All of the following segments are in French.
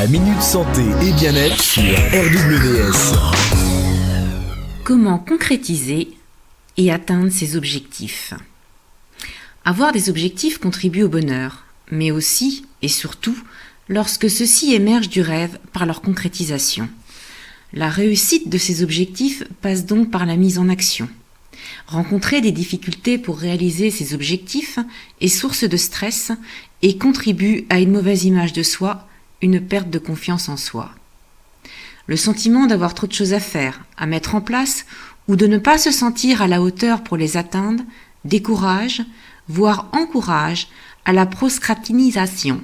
La Minute Santé et Bien-être sur RWS. Comment concrétiser et atteindre ses objectifs? Avoir des objectifs contribue au bonheur, mais aussi et surtout lorsque ceux-ci émergent du rêve par leur concrétisation. La réussite de ces objectifs passe donc par la mise en action. Rencontrer des difficultés pour réaliser ces objectifs est source de stress et contribue à une mauvaise image de soi, une perte de confiance en soi. Le sentiment d'avoir trop de choses à faire, à mettre en place, ou de ne pas se sentir à la hauteur pour les atteindre, décourage, voire encourage à la procrastinisation.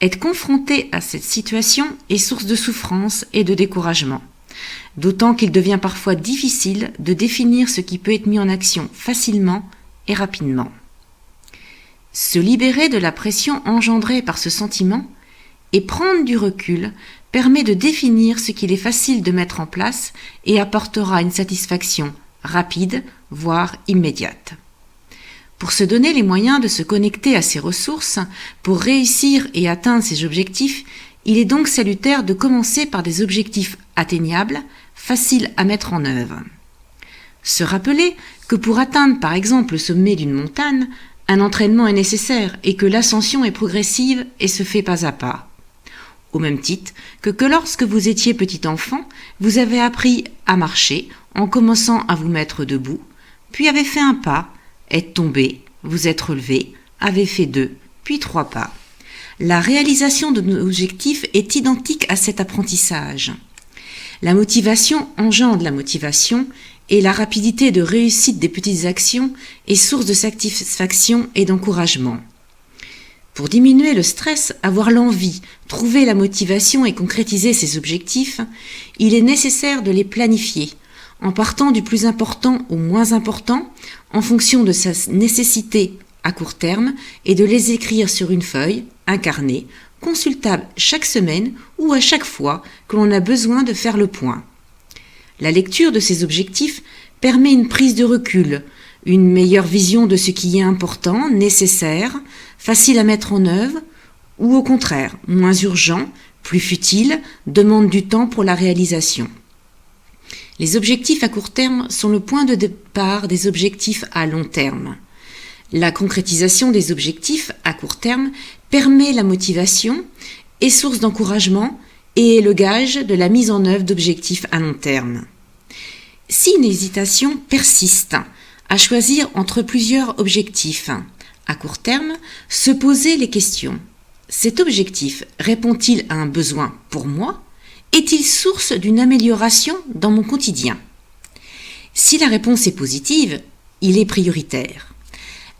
Être confronté à cette situation est source de souffrance et de découragement, d'autant qu'il devient parfois difficile de définir ce qui peut être mis en action facilement et rapidement. Se libérer de la pression engendrée par ce sentiment et prendre du recul permet de définir ce qu'il est facile de mettre en place et apportera une satisfaction rapide, voire immédiate. Pour se donner les moyens de se connecter à ses ressources, pour réussir et atteindre ses objectifs, il est donc salutaire de commencer par des objectifs atteignables, faciles à mettre en œuvre. Se rappeler que pour atteindre par exemple le sommet d'une montagne, un entraînement est nécessaire et que l'ascension est progressive et se fait pas à pas. Au même titre que lorsque vous étiez petit enfant, vous avez appris à marcher en commençant à vous mettre debout, puis avez fait un pas, êtes tombé, vous êtes relevé, avez fait 2, puis 3 pas. La réalisation de nos objectifs est identique à cet apprentissage. La motivation engendre la motivation et la rapidité de réussite des petites actions est source de satisfaction et d'encouragement. Pour diminuer le stress, avoir l'envie, trouver la motivation et concrétiser ses objectifs, il est nécessaire de les planifier, en partant du plus important au moins important, en fonction de sa nécessité à court terme, et de les écrire sur une feuille, un carnet, consultable chaque semaine ou à chaque fois que l'on a besoin de faire le point. La lecture de ces objectifs permet une prise de recul, une meilleure vision de ce qui est important, nécessaire, facile à mettre en œuvre, ou au contraire, moins urgent, plus futile, demande du temps pour la réalisation. Les objectifs à court terme sont le point de départ des objectifs à long terme. La concrétisation des objectifs à court terme permet la motivation, est source d'encouragement et est le gage de la mise en œuvre d'objectifs à long terme. Si une hésitation persiste à choisir entre plusieurs objectifs à court terme, se poser les questions. Cet objectif répond-il à un besoin pour moi ? Est-il source d'une amélioration dans mon quotidien? Si la réponse est positive, il est prioritaire.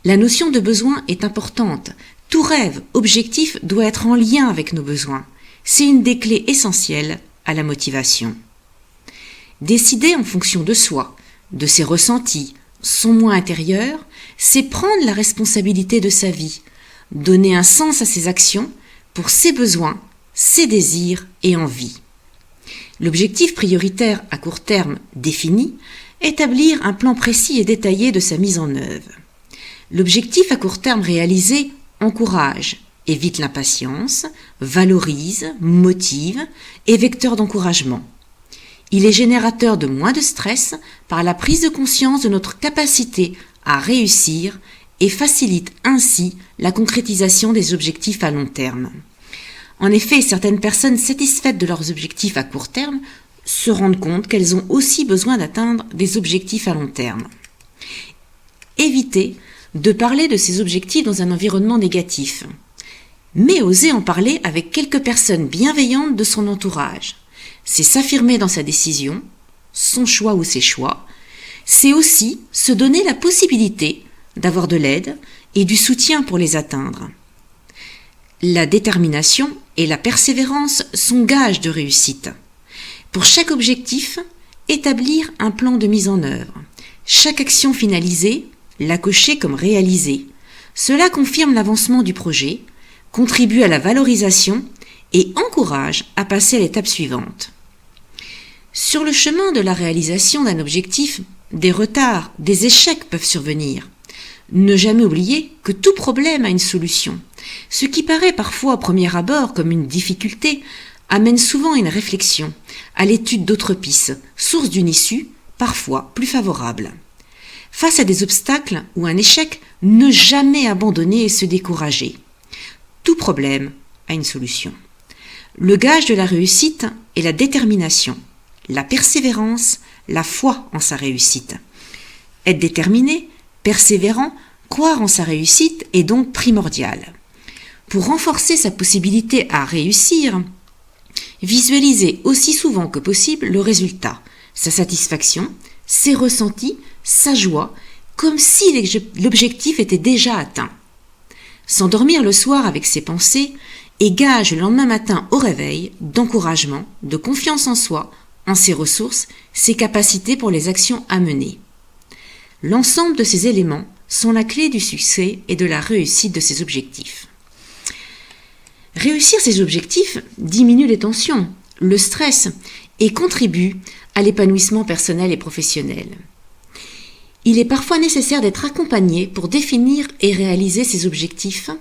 La notion de besoin est importante. Tout rêve, objectif doit être en lien avec nos besoins. C'est une des clés essentielles à la motivation. Décider en fonction de soi, de ses ressentis, son moi intérieur, c'est prendre la responsabilité de sa vie, donner un sens à ses actions pour ses besoins, ses désirs et envies. L'objectif prioritaire à court terme défini, établir un plan précis et détaillé de sa mise en œuvre. L'objectif à court terme réalisé encourage, évite l'impatience, valorise, motive et vecteur d'encouragement. Il est générateur de moins de stress par la prise de conscience de notre capacité à réussir et facilite ainsi la concrétisation des objectifs à long terme. En effet, certaines personnes satisfaites de leurs objectifs à court terme se rendent compte qu'elles ont aussi besoin d'atteindre des objectifs à long terme. Évitez de parler de ces objectifs dans un environnement négatif, mais osez en parler avec quelques personnes bienveillantes de son entourage. C'est s'affirmer dans sa décision, son choix ou ses choix. C'est aussi se donner la possibilité d'avoir de l'aide et du soutien pour les atteindre. La détermination et la persévérance sont gages de réussite. Pour chaque objectif, établir un plan de mise en œuvre. Chaque action finalisée, la cocher comme réalisée. Cela confirme l'avancement du projet, contribue à la valorisation et encourage à passer à l'étape suivante. Sur le chemin de la réalisation d'un objectif, des retards, des échecs peuvent survenir. Ne jamais oublier que tout problème a une solution. Ce qui paraît parfois au premier abord comme une difficulté amène souvent à une réflexion, à l'étude d'autres pistes, source d'une issue, parfois plus favorable. Face à des obstacles ou un échec, ne jamais abandonner et se décourager. Tout problème a une solution. Le gage de la réussite est la détermination, la persévérance, la foi en sa réussite. Être déterminé, persévérant, croire en sa réussite est donc primordial. Pour renforcer sa possibilité à réussir, visualisez aussi souvent que possible le résultat, sa satisfaction, ses ressentis, sa joie, comme si l'objectif était déjà atteint. S'endormir le soir avec ses pensées est gage le lendemain matin au réveil d'encouragement, de confiance en soi, en ses ressources, ses capacités pour les actions à mener. L'ensemble de ces éléments sont la clé du succès et de la réussite de ses objectifs. Réussir ses objectifs diminue les tensions, le stress et contribue à l'épanouissement personnel et professionnel. Il est parfois nécessaire d'être accompagné pour définir et réaliser ses objectifs,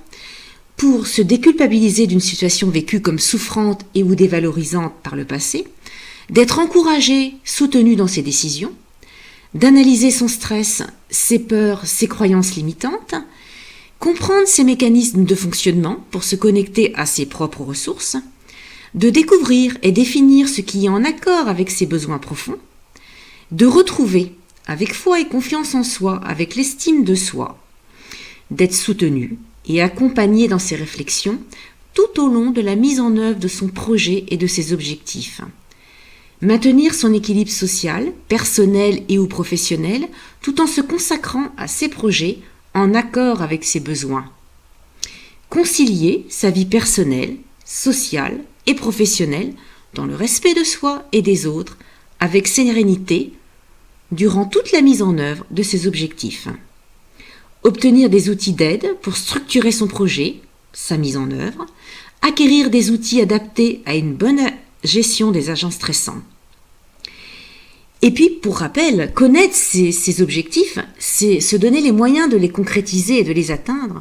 pour se déculpabiliser d'une situation vécue comme souffrante et ou dévalorisante par le passé, d'être encouragé, soutenu dans ses décisions, d'analyser son stress, ses peurs, ses croyances limitantes, comprendre ses mécanismes de fonctionnement pour se connecter à ses propres ressources, de découvrir et définir ce qui est en accord avec ses besoins profonds, de retrouver, avec foi et confiance en soi, avec l'estime de soi, d'être soutenu et accompagné dans ses réflexions tout au long de la mise en œuvre de son projet et de ses objectifs. Maintenir son équilibre social, personnel et ou professionnel, tout en se consacrant à ses projets en accord avec ses besoins. Concilier sa vie personnelle, sociale et professionnelle dans le respect de soi et des autres, avec sérénité, durant toute la mise en œuvre de ses objectifs. Obtenir des outils d'aide pour structurer son projet, sa mise en œuvre, acquérir des outils adaptés à une bonne gestion des agents stressants. Et puis, pour rappel, connaître ses objectifs, c'est se donner les moyens de les concrétiser et de les atteindre,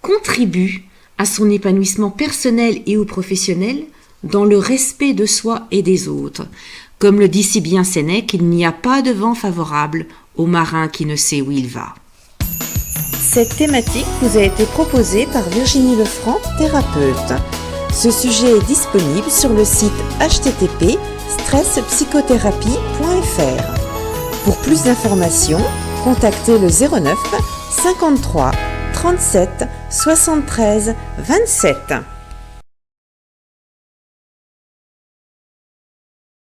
contribue à son épanouissement personnel et ou professionnel dans le respect de soi et des autres. Comme le dit si bien Sénèque, il n'y a pas de vent favorable au marin qui ne sait où il va. Cette thématique vous a été proposée par Virginie Lefranc, thérapeute. Ce sujet est disponible sur le site http://stresspsychothérapie.fr. Pour plus d'informations, contactez le 09 53 37 73 27.